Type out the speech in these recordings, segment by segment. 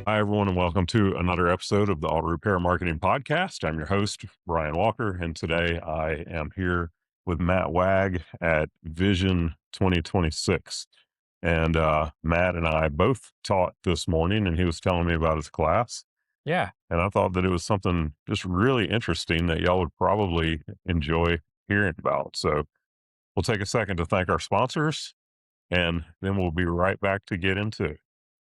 Hi, everyone, and welcome to another episode of the Auto Repair Marketing Podcast. I'm your host, Brian Walker, and today I am here with Matt Wagg at Vision 2026. And Matt and I both taught this morning, and he was telling me about his class. Yeah. And I thought that it was something just really interesting that y'all would probably enjoy hearing about. So we'll take a second to thank our sponsors, and then we'll be right back to get into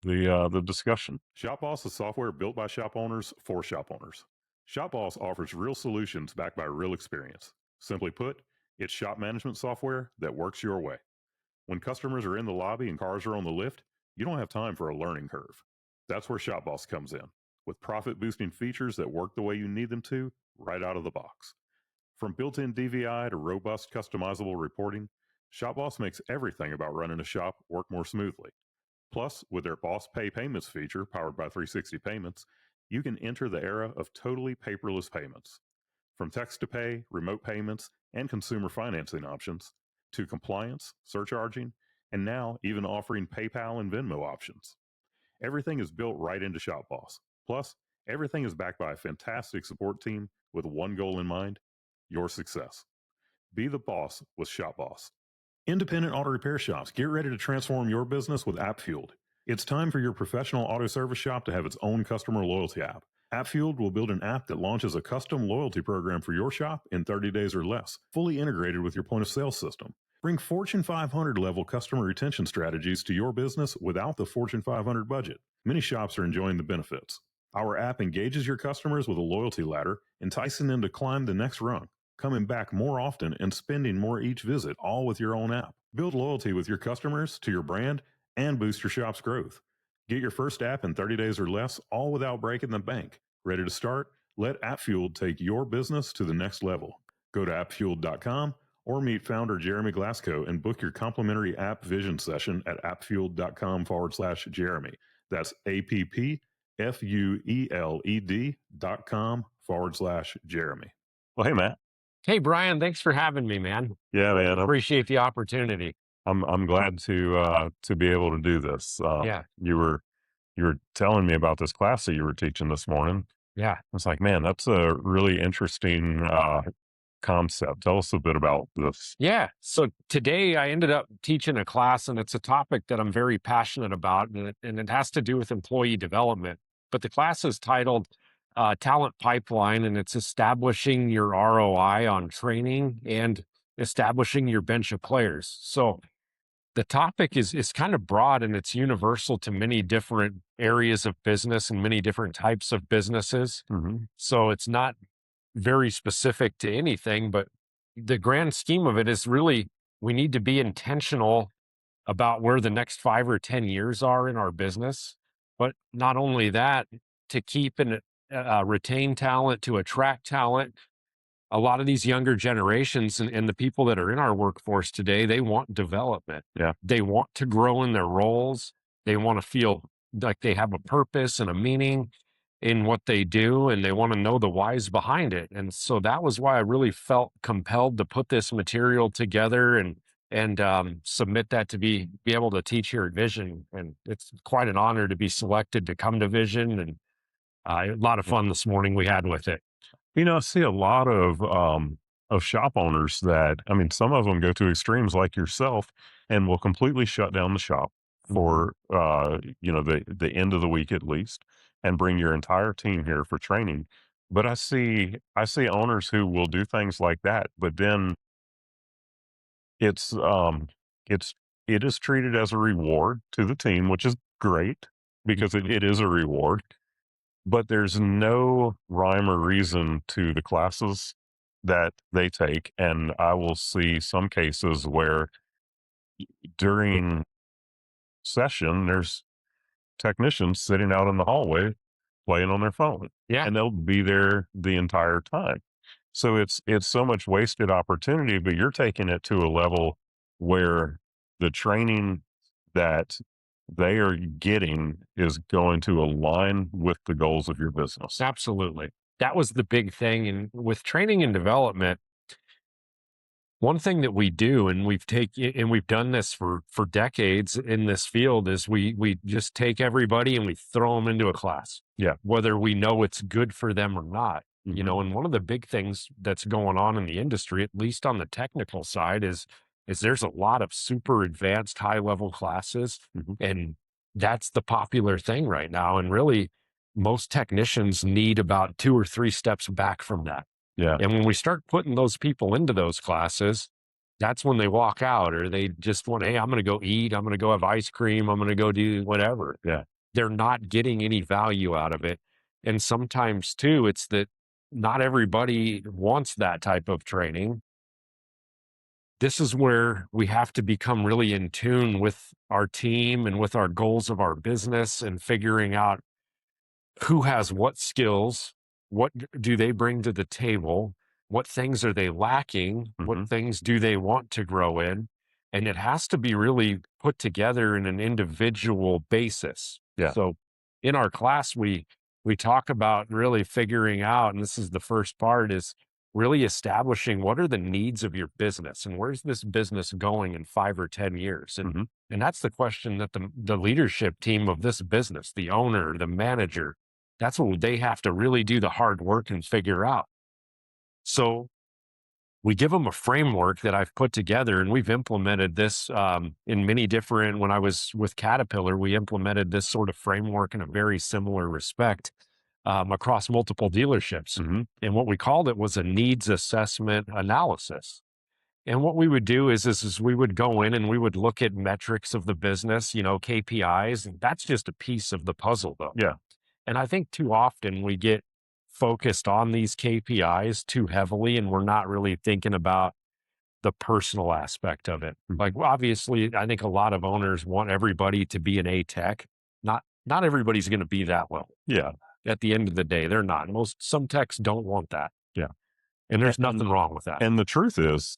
the discussion. ShopBoss is software built by shop owners for shop owners. ShopBoss offers real solutions backed by real experience. Simply put, it's shop management software that works your way. When customers are in the lobby and cars are on the lift, you don't have time for a learning curve. That's where ShopBoss comes in, with profit boosting features that work the way you need them to right out of the box. From built-in DVI to robust customizable reporting, ShopBoss makes everything about running a shop work more smoothly. Plus, with their Boss Pay Payments feature powered by 360 Payments, you can enter the era of totally paperless payments. From text to pay, remote payments, and consumer financing options, to compliance, surcharging, and now even offering PayPal and Venmo options. Everything is built right into ShopBoss. Plus, everything is backed by a fantastic support team with one goal in mind: your success. Be the boss with ShopBoss. Independent auto repair shops, get ready to transform your business with AppFueled. It's time for your professional auto service shop to have its own customer loyalty app. AppFueled will build an app that launches a custom loyalty program for your shop in 30 days or less, fully integrated with your point of sale system. Bring Fortune 500 level customer retention strategies to your business without the Fortune 500 budget. Many shops are enjoying the benefits. Our app engages your customers with a loyalty ladder, enticing them to climb the next rung, coming back more often and spending more each visit, all with your own app. Build loyalty with your customers to your brand and boost your shop's growth. Get your first app in 30 days or less, all without breaking the bank. Ready to start? Let AppFueled take your business to the next level. Go to appfueled.com or meet founder Jeremy Glasgow and book your complimentary app vision session at appfueled.com/Jeremy. That's appfueled.com/Jeremy. Well, hey, Matt. Hey, Brian, thanks for having me, man. Yeah, man. Appreciate the opportunity. I'm glad to be able to do this. Yeah. You were telling me about this class that you were teaching this morning. Yeah. I was like, man, that's a really interesting concept. Tell us a bit about this. Yeah. So today I ended up teaching a class, and it's a topic that I'm very passionate about, and it has to do with employee development. But the class is titled Talent Pipeline, and it's establishing your ROI on training and establishing your bench of players. So the topic is kind of broad, and it's universal to many different areas of business and many different types of businesses. Mm-hmm. So it's not very specific to anything, but the grand scheme of it is really we need to be intentional about where the next 5 or 10 years are in our business. But not only that, to keep and retain talent, to attract talent. A lot of these younger generations and the people that are in our workforce today, they want development. Yeah. They want to grow in their roles. They want to feel like they have a purpose and a meaning in what they do, and they want to know the whys behind it. And so that was why I really felt compelled to put this material together and submit that to be able to teach here at Vision. And it's quite an honor to be selected to come to Vision, and a lot of fun this morning we had with it. I see a lot of shop owners that, I mean, some of them go to extremes like yourself and will completely shut down the shop for the end of the week at least, and bring your entire team here for training. But I see owners who will do things like that, but then it's it's it is treated as a reward to the team, which is great because it is a reward, but there's no rhyme or reason to the classes that they take. And I will see some cases where during session, there's technicians sitting out in the hallway playing on their phone, Yeah. and they'll be there the entire time. So it's so much wasted opportunity, but you're taking it to a level where the training that they are getting is going to align with the goals of your business. Absolutely. That was the big thing. And with training and development, One thing that we do, and we've done this for decades in this field, is we just take everybody and we throw them into a class, Yeah. whether we know it's good for them or not. Mhm. And one of the big things that's going on in the industry, at least on the technical side, is there's a lot of super advanced high level classes, Mhm. and that's the popular thing right now. And really, most technicians need about two or three steps back from that. Yeah. And when we start putting those people into those classes, that's when they walk out or they just want, hey, I'm going to go eat. I'm going to go have ice cream. I'm going to go do whatever. Yeah. They're not getting any value out of it. And sometimes, too, it's that not everybody wants that type of training. This is where we have to become really in tune with our team and with our goals of our business and figuring out who has what skills, do they bring to the table, what things are they lacking, what Mhm. things do they want to grow in, and it has to be really put together in an individual basis. Yeah. So in our class we talk about really figuring out, and this is the first part, is really establishing what are the needs of your business and where's this business going in 5 or 10 years. and Mhm. and that's the question that the leadership team of this business, the owner, the manager, that's what they have to really do the hard work and figure out. So we give them a framework that I've put together, and we've implemented this in many different. When I was with Caterpillar, we implemented this sort of framework in a very similar respect across multiple dealerships. Mhm. And what we called it was a needs assessment analysis. And what we would do is we would go in and we would look at metrics of the business, KPIs. And that's just a piece of the puzzle, though. Yeah. And I think too often we get focused on these KPIs too heavily, and we're not really thinking about the personal aspect of it. Mhm. Like, well, obviously, I think a lot of owners want everybody to be an A tech. Not everybody's going to be that well. Yeah. At the end of the day, they're not. Some techs don't want that, Yeah. and there's And nothing wrong with that. and the truth is,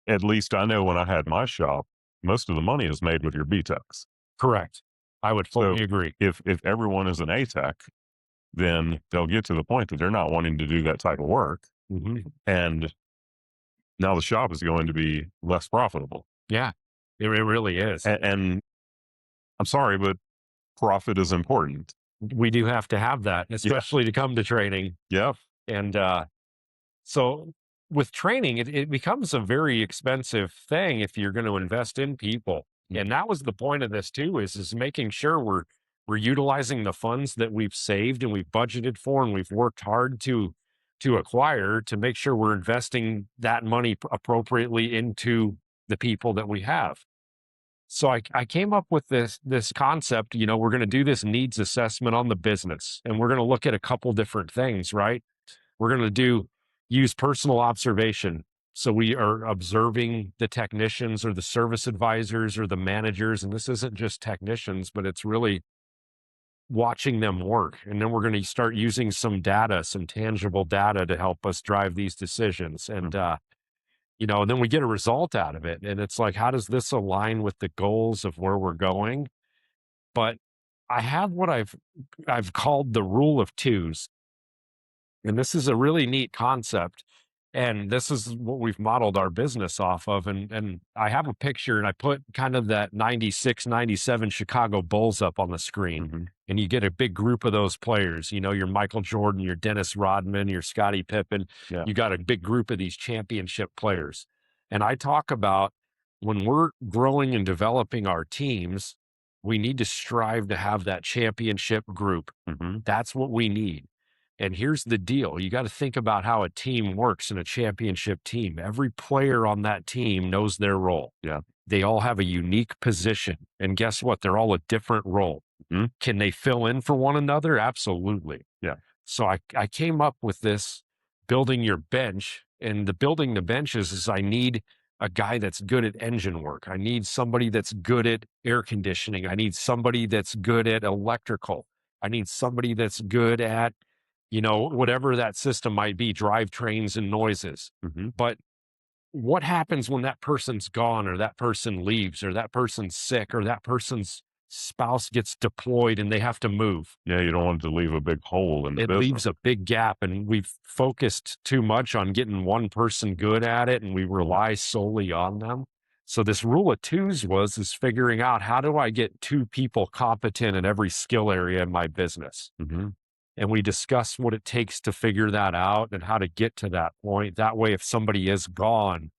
at least I know when I had my shop, most of the money is made with your B techs. Correct. I would So fully agree. if everyone is an A tech, then they'll get to the point that they're not wanting to do that type of work, Mhm. and now the shop is going to be less profitable. Yeah, it really is. And I'm sorry, but profit is important. We do have to have that, Yeah. especially to come to training. Yeah. And so with training, it becomes a very expensive thing if you're going to invest in people. Mm. And that was the point of this too, is making sure we're utilizing the funds that we've saved and we've budgeted for and we've worked hard to acquire, to make sure we're investing that money appropriately into the people that we have. So I came up with this concept. We're going to do this needs assessment on the business, and we're going to look at a couple different things, right? We're going to use personal observation. So we are observing the technicians or the service advisors or the managers. And this isn't just technicians, but it's really watching them work. And then we're going to start using some data, some tangible data to help us drive these decisions. And, Mhm. and then we get a result out of it. And it's like, how does this align with the goals of where we're going? But I have what I've called the rule of twos. And this is a really neat concept. And this is what we've modeled our business off of. And I have a picture and I put kind of that 96, 97 Chicago Bulls up on the screen. Mhm. And you get a big group of those players, your Michael Jordan, your Dennis Rodman, your Scottie Pippen. Yeah. You got a big group of these championship players. And I talk about when we're growing and developing our teams, we need to strive to have that championship group. Mhm. That's what we need. And here's the deal. You got to think about how a team works in a championship team. Every player on that team knows their role. Yeah. They all have a unique position. And guess what? They're all a different role. Mhm. Can they fill in for one another? Absolutely. Yeah. So I came up with this building your bench. And the building the benches is I need a guy that's good at engine work. I need somebody that's good at air conditioning. I need somebody that's good at electrical. I need somebody that's good at whatever that system might be, drivetrains and noises. Mhm. But what happens when that person's gone or that person leaves or that person's sick or that person's spouse gets deployed and they have to move. Yeah, you don't want to leave a big hole in the It business. leaves a big gap, and we've focused too much on getting one person good at it, and we Yeah. rely solely on them. So this rule of twos is figuring out, how do I get two people competent in every skill area in my business? Mhm. And we discuss what it takes to figure that out and how to get to that point. That way, if somebody is gone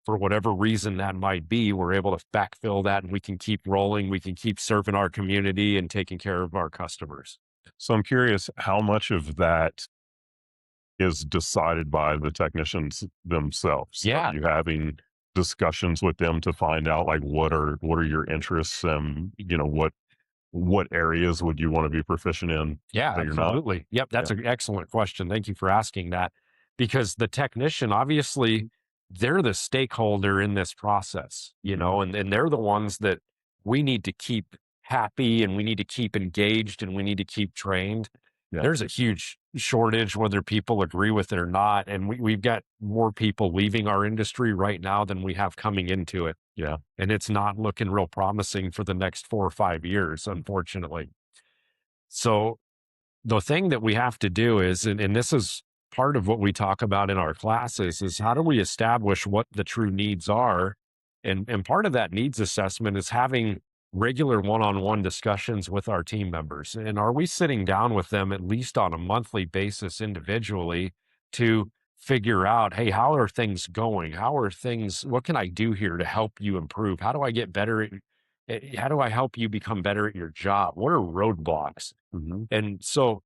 for whatever reason that might be, we're able to backfill that and we can keep rolling. We can keep serving our community and taking care of our customers. So I'm curious how much of that is decided by the technicians themselves. Are Yeah. you having discussions with them to find out like what are your interests and what areas would you want to be proficient in Yeah, that you're not? absolutely. Yep, Yeah. that's an excellent question. Thank you for asking that. Because the technician, obviously, they're the stakeholder in this process, Mhm. and they're the ones that we need to keep happy and we need to keep engaged and we need to keep trained. Yeah. There's a huge shortage, whether people agree with it or not. And we've got more people leaving our industry right now than we have coming into it. Yeah. And it's not looking real promising for the next 4 or 5 years, unfortunately. So the thing that we have to do is, and this is part of what we talk about in our classes, is how do we establish what the true needs are? And part of that needs assessment is having regular one-on-one discussions with our team members. And are we sitting down with them at least on a monthly basis individually to figure out, hey, how are things going? How are things, what can I do here to help you improve? How do I get better how do I help you become better at your job? What are roadblocks? Mhm. And so,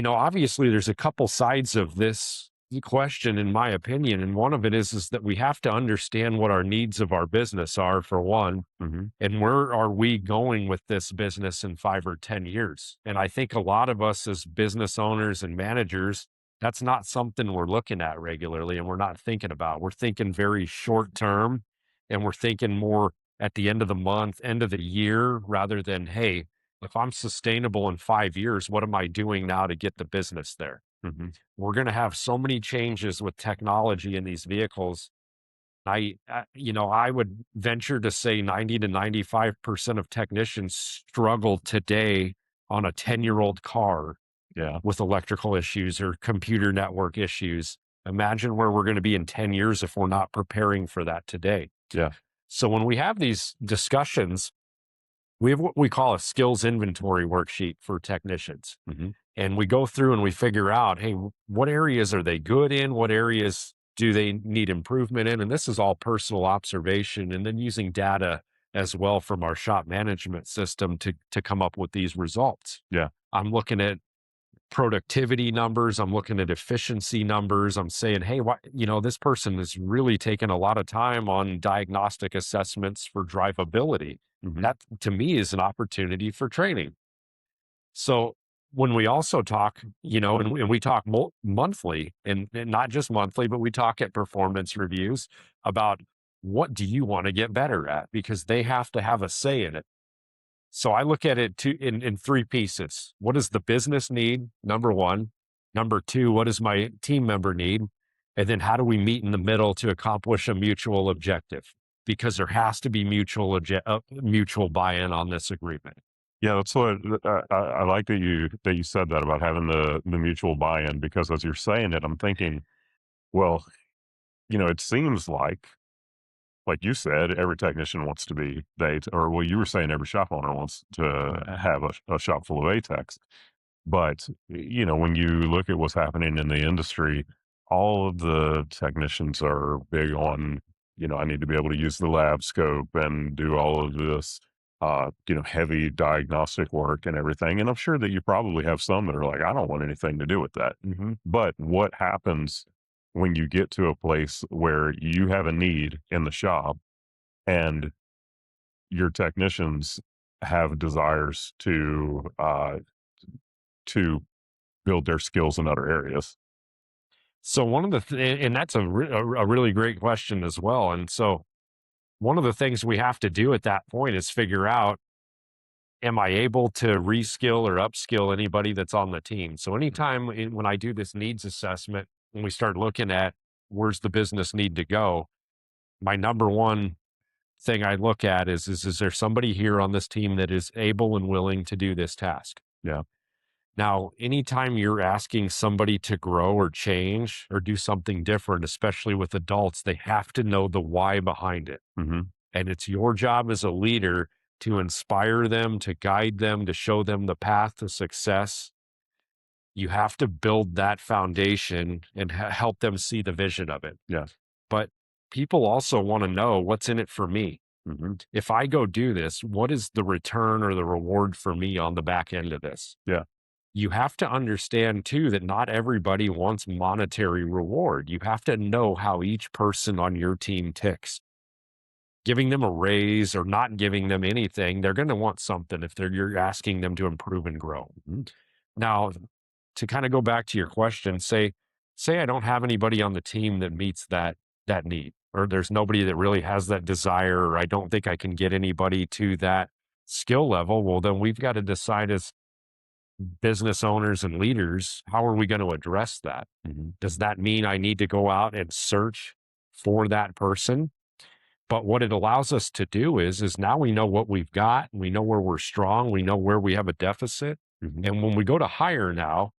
obviously there's a couple sides of this question, in my opinion. And one of it is that we have to understand what our needs of our business are, for one, Mhm. and where are we going with this business in 5 or 10 years. And I think a lot of us as business owners and managers, that's not something we're looking at regularly and we're not thinking about. We're thinking very short term, and we're thinking more at the end of the month, end of the year, rather than, hey, if I'm sustainable in 5 years, what am I doing now to get the business there? Mhm. We're going to have so many changes with technology in these vehicles. I would venture to say 90 to 95% of technicians struggle today on a 10-year-old car Yeah. with electrical issues or computer network issues. Imagine where we're going to be in 10 years if we're not preparing for that today. Yeah. So when we have these discussions, we have what we call a skills inventory worksheet for technicians. Mhm. And we go through and we figure out, hey, what areas are they good in? What areas do they need improvement in? And this is all personal observation and then using data as well from our shop management system to come up with these results. Yeah. I'm looking at productivity numbers. I'm looking at efficiency numbers. I'm saying, hey, this person is really taking a lot of time on diagnostic assessments for drivability. Mhm. That to me is an opportunity for training. So when we also talk, and we talk monthly, and not just monthly, but we talk at performance reviews about, what do you want to get better at? Because they have to have a say in it. So I look at it in three pieces. What does the business need? Number one. Number two, what does my team member need? And then how do we meet in the middle to accomplish a mutual objective? Because there has to be mutual buy-in on this agreement. Yeah, that's what I like that you said that about having the mutual buy-in because as you're saying it, I'm thinking, well, it seems like you said, every technician wants to be or well, you were saying every shop owner wants to have a shop full of ATECs. But, when you look at what's happening in the industry, all of the technicians are big on, I need to be able to use the lab scope and do all of this, heavy diagnostic work and everything. And I'm sure that you probably have some that are like, I don't want anything to do with that. But what happens when you get to a place where you have a need in the shop and your technicians have desires to build their skills in other areas. So one of and that's a really great question as well. And so one of the things we have to do at that point is figure out, am I able to reskill or upskill anybody that's on the team? So anytime when I do this needs assessment, when we start looking at where's the business need to go, my number one thing I look at is there somebody here on this team that is able and willing to do this task? Yeah. Now, anytime you're asking somebody to grow or change or do something different, especially with adults, they have to know the why behind it. Hmm. And it's your job as a leader to inspire them, to guide them, to show them the path to success. You have to build that foundation and help them see the vision of it. Yeah. But people also want to know what's in it for me. Hmm. If I go do this, what is the return or the reward for me on the back end of this? Yeah. You have to understand too that not everybody wants monetary reward. You have to know how each person on your team ticks. Giving them a raise or not giving them anything, they're going to want something if you're asking them to improve and grow. Mhm. Now, to kind of go back to your question, say I don't have anybody on the team that meets that need, or there's nobody that really has that desire, or I don't think I can get anybody to that skill level. Well, then we've got to decide as business owners and leaders, how are we going to address that? Mhm. Does that mean I need to go out and search for that person? But what it allows us to do is now we know what we've got, we know where we're strong, we know where we have a deficit. Mhm. And when we go to hire now,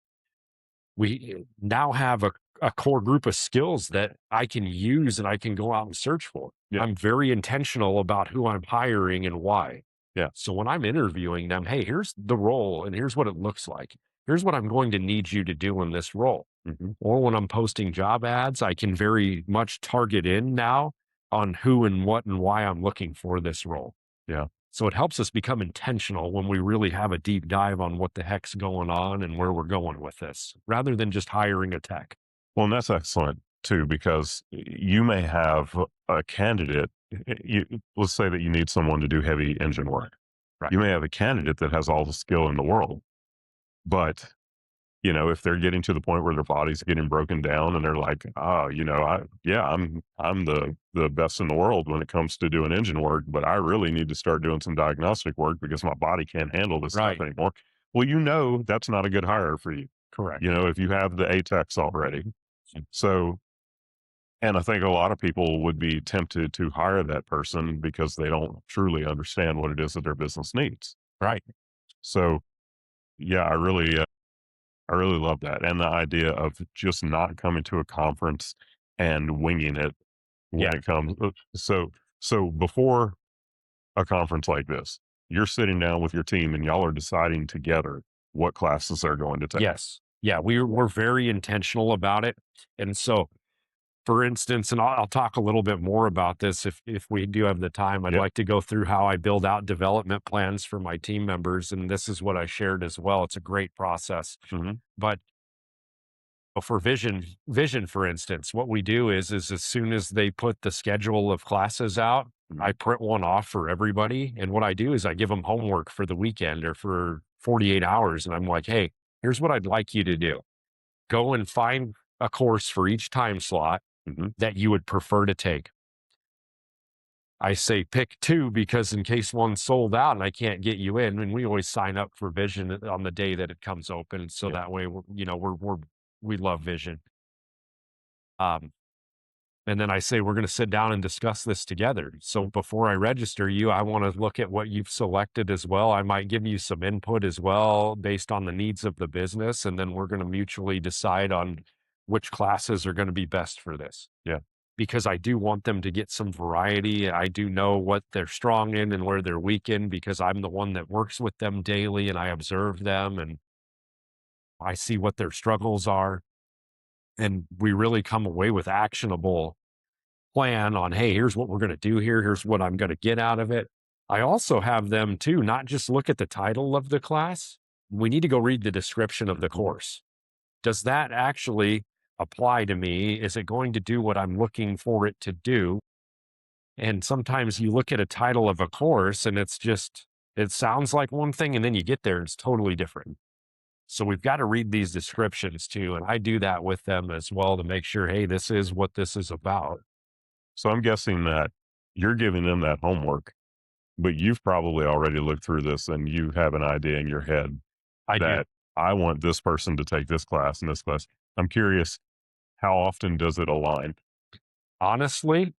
we now have a core group of skills that I can use and I can go out and search for. Yeah. I'm very intentional about who I'm hiring and why. Yeah. So when I'm interviewing them, hey, here's the role and here's what it looks like. Here's what I'm going to need you to do in this role. Mhm. Or when I'm posting job ads, I can very much target in now on who and what and why I'm looking for this role. Yeah. So it helps us become intentional when we really have a deep dive on what the heck's going on and where we're going with this, rather than just hiring a tech. Well, and that's excellent too, because you may have a candidate. Let's say that you need someone to do heavy engine work. Right. You may have a candidate that has all the skill in the world, but if they're getting to the point where their body's getting broken down and they're like, oh, I'm the best in the world when it comes to doing engine work, but I really need to start doing some diagnostic work because my body can't handle this stuff Right. anymore. Well, that's not a good hire for you. Correct. If you have the ATEX already. So, and I think a lot of people would be tempted to hire that person because they don't truly understand what it is that their business needs. Right. So, yeah, I really love that, and the idea of just not coming to a conference and winging it when Yeah. it comes. So before a conference like this, you're sitting down with your team and y'all are deciding together what classes they're going to take. Yes. Yeah. We're very intentional about it. And so, for instance, and I'll talk a little bit more about this if we do have the time. I'd Yep. like to go through how I build out development plans for my team members, and this is what I shared as well. It's a great process, Hmm. but for vision, for instance, what we do is as soon as they put the schedule of classes out, Hmm. I print one off for everybody. And what I do is I give them homework for the weekend or for 48 hours. And I'm like, hey, here's what I'd like you to do. Go and find a course for each time slot Hmm. that you would prefer to take. I say pick two because in case one's sold out and I can't get you in, and we always sign up for Vision on the day that it comes open, so Yeah. that way we love Vision. Um, and then I say we're going to sit down and discuss this together. So before I register you, I want to look at what you've selected as well. I might give you some input as well based on the needs of the business, and then we're going to mutually decide on which classes are going to be best for this. Yeah. Because I do want them to get some variety. I do know what they're strong in and where they're weak in because I'm the one that works with them daily and I observe them and I see what their struggles are. And we really come away with actionable plan on, hey, here's what we're going to do here. Here's what I'm going to get out of it. I also have them too, not just look at the title of the class. We need to go read the description of the Mhm. course. Does that actually apply to me? Is it going to do what I'm looking for it to do? And sometimes you look at a title of a course and it sounds like one thing and then you get there and it's totally different. So we've got to read these descriptions too. And I do that with them as well to make sure, hey, this is what this is about. So I'm guessing that you're giving them that homework, but you've probably already looked through this and you have an idea in your head I do. that I want this person to take this class and this class. I'm curious, how often does it align? Honestly,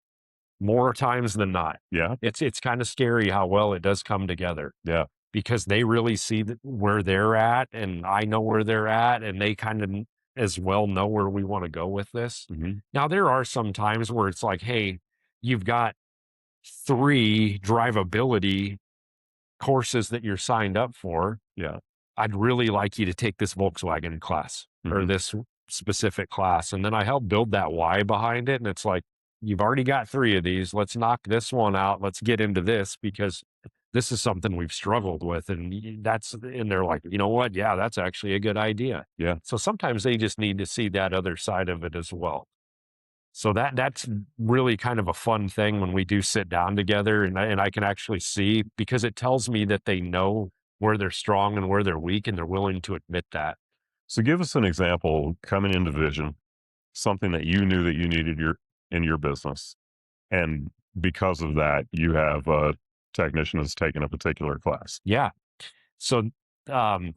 more times than not. Yeah. It's kind of scary how well it does come together Yeah. because they really see where they're at, and I know where they're at, and they kind of as well know where we want to go with this. Hmm. Now, there are some times where it's like, hey, you've got three drivability courses that you're signed up for. Yeah. I'd really like you to take this Volkswagen class or Hmm. this specific class. And then I help build that why behind it. And it's like, you've already got three of these. Let's knock this one out. Let's get into this because this is something we've struggled with. And and they're like, you know what? Yeah, that's actually a good idea. Yeah. So sometimes they just need to see that other side of it as well. So that's really kind of a fun thing when we do sit down together, and I can actually see because it tells me that they know where they're strong and where they're weak, and they're willing to admit that. So give us an example coming into vision, something that you knew that you needed in your business. And because of that, you have a technician that's taken a particular class. Yeah. So um,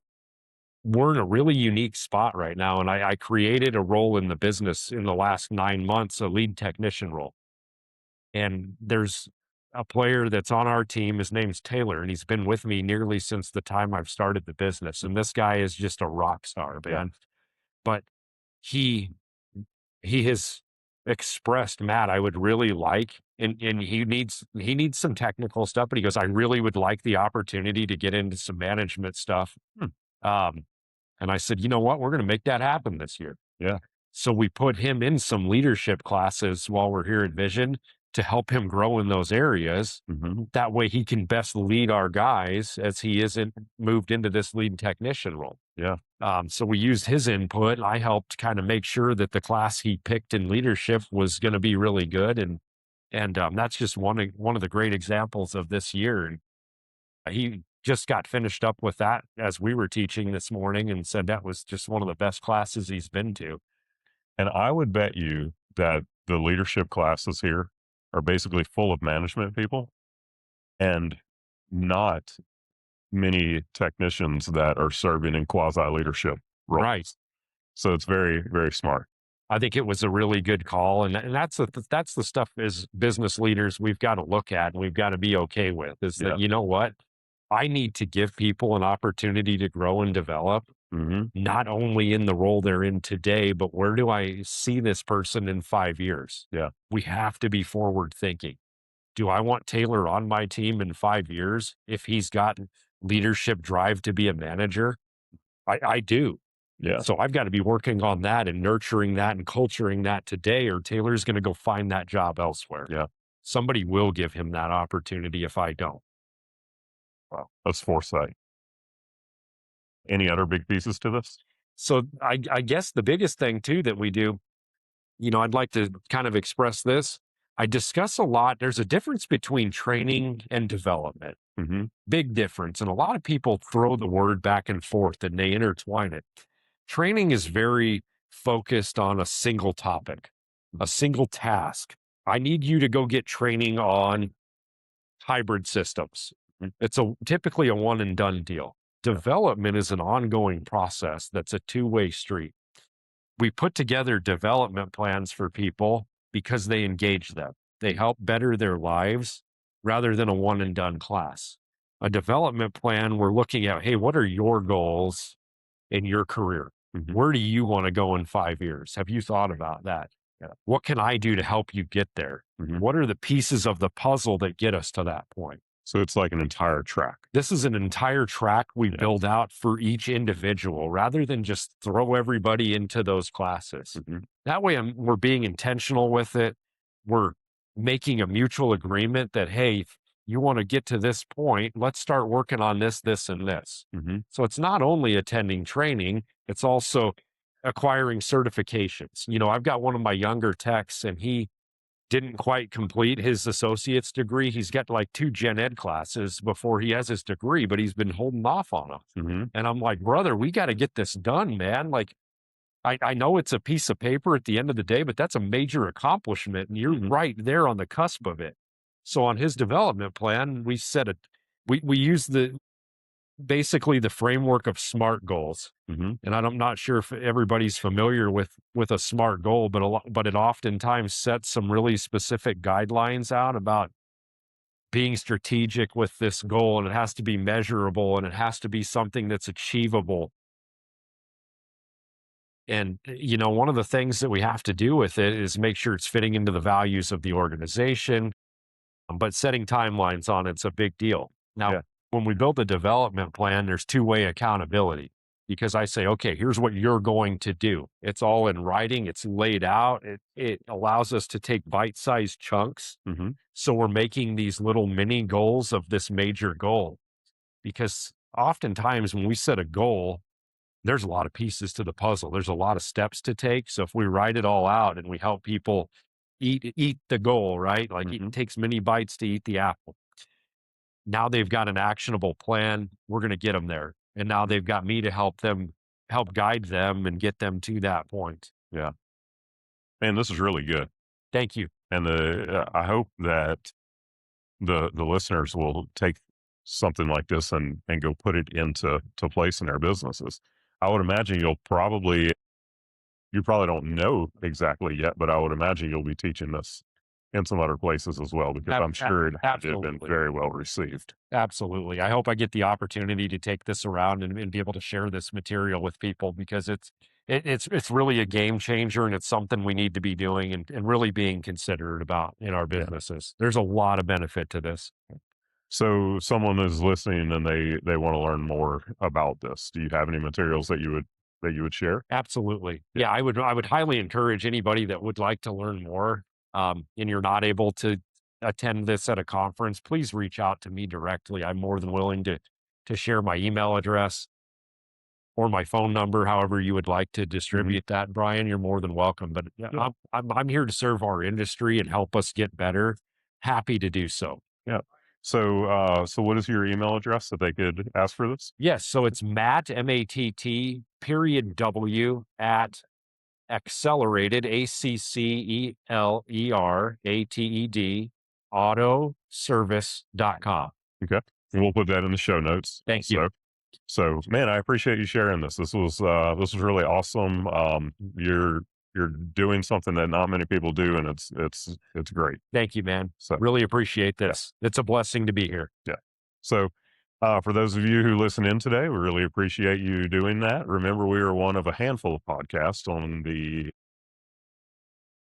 we're in a really unique spot right now, and I created a role in the business in the last 9 months, a lead technician role. And there's a player that's on our team. His name's Taylor, and he's been with me nearly since the time I've started the business. And this guy is just a rock star, Yeah. man. But he he has expressed, Matt, I would really like, and he needs some technical stuff, but he goes, I really would like the opportunity to get into some management stuff. Hmm. Um, and I said, you know what? We're going to make that happen this year. Yeah. So we put him in some leadership classes while we're here at Vision to help him grow in those areas. Hmm. That way he can best lead our guys as he isn't moved into this lead technician role. Yeah. So we used his input. I helped kind of make sure that the class he picked in leadership was going to be really good. And that's just one of the great examples of this year. And he just got finished up with that as we were teaching this morning and said that was just one of the best classes he's been to. And I would bet you that the leadership classes here are basically full of management people and not many technicians that are serving in quasi leadership Right. roles. So it's very, very smart. I think it was a really good call, and that's the stuff as business leaders we've got to look at and we've got to be okay with is that Yeah. you know what, I need to give people an opportunity to grow and develop, Hmm. not only in the role they're in today, but where do I see this person in 5 years? Yeah. We have to be forward thinking. Do I want Taylor on my team in 5 years if he's got leadership drive to be a manager? I do. Yeah. So I've got to be working on that and nurturing that and culturing that today, or Taylor's going to go find that job elsewhere. Yeah. Somebody will give him that opportunity if I don't. Wow. That's foresight. Any other big pieces to this? So I guess the biggest thing too that we do, I'd like to kind of express this. I discuss a lot. There's a difference between training and development. Hmm. Big difference. And a lot of people throw the word back and forth and they intertwine it. Training is very focused on a single topic, a single task. I need you to go get training on hybrid systems. It's typically a one and done deal. Development is an ongoing process that's a two-way street. We put together development plans for people because they engage them. They help better their lives rather than a one and done class. A development plan, we're looking at, hey, what are your goals in your career? Hmm. Where do you want to go in 5 years? Have you thought about that? Yeah. What can I do to help you get there? Hmm. What are the pieces of the puzzle that get us to that point? So it's like an entire track. This is an entire track we Yeah. build out for each individual rather than just throw everybody into those classes. Hmm. That way, we're being intentional with it. We're making a mutual agreement that, hey, if you want to get to this point, let's start working on this, this, and this. Hmm. So it's not only attending training, it's also acquiring certifications. I've got one of my younger techs, and he didn't quite complete his associate's degree. He's got like 2 gen ed classes before he has his degree, but he's been holding off on them. Hmm. And I'm like, brother, we got to get this done, man. Like, I know it's a piece of paper at the end of the day, but that's a major accomplishment. And you're right there on the cusp of it. So on his development plan, we use basically the framework of SMART goals. Hmm. And I'm not sure if everybody's familiar with a SMART goal, but it oftentimes sets some really specific guidelines out about being strategic with this goal, and it has to be measurable, and it has to be something that's achievable. And one of the things that we have to do with it is make sure it's fitting into the values of the organization, but setting timelines on it's a big deal. Now, Yeah. when we build a development plan, there's two-way accountability, because I say, okay, here's what you're going to do. It's all in writing, it's laid out. It allows us to take bite-sized chunks. Hmm. So we're making these little mini goals of this major goal, because oftentimes when we set a goal, there's a lot of pieces to the puzzle. There's a lot of steps to take. So if we write it all out and we help people eat the goal, right? Like it Hmm. takes many bites to eat the apple. Now they've got an actionable plan. We're going to get them there. And now they've got me to help guide them and get them to that point. Yeah. Man, this is really good. Thank you. And I hope that the listeners will take something like this and go put it into place in their businesses. I would imagine you probably don't know exactly yet, but I would imagine you'll be teaching this in some other places as well, because I'm sure it had to have been Absolutely. very well received. Absolutely. I hope I get the opportunity to take this around and be able to share this material with people, because it's really a game changer, and it's something we need to be doing and really being considerate about in our Yeah. businesses. There's a lot of benefit to this. So someone is listening and they want to learn more about this. Do you have any materials that you would share? Absolutely. Yeah. Yeah, I would highly encourage anybody that would like to learn more, and you're not able to attend this at a conference, please reach out to me directly. I'm more than willing to share my email address or my phone number, however you would like to Hmm. distribute that, Brian. You're more than welcome. But yeah, Yeah. I'm here to serve our industry and help us get better. Happy to do so. Yeah. So what is your email address that they could ask for this? Yes, so it's Matt, MATT, period W, at accelerated, ACCELERATED, autoservice.com. Okay. And we'll put that in the show notes Thank you. also. So, man, I appreciate you sharing this. This was really awesome. You're doing something that not many people do, and it's great. Thank you, man. So, Really appreciate yeah, this. It's a blessing to be here. yeah. So, for those of you who listen in today, we really appreciate you doing that. Remember, we are one of a handful of podcasts on the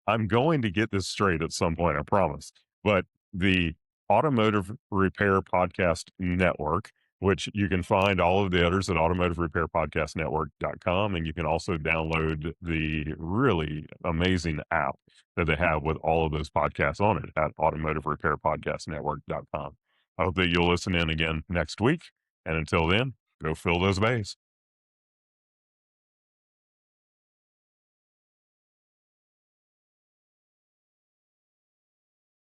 I'm going to get this straight at some point, I promise. But the Automotive Repair Podcast Network, which you can find all of the others at automotiverepairpodcastnetwork.com. And you can also download the really amazing app that they have with all of those podcasts on it at automotiverepairpodcastnetwork.com. I hope that you'll listen in again next week. And until then, go fill those bays.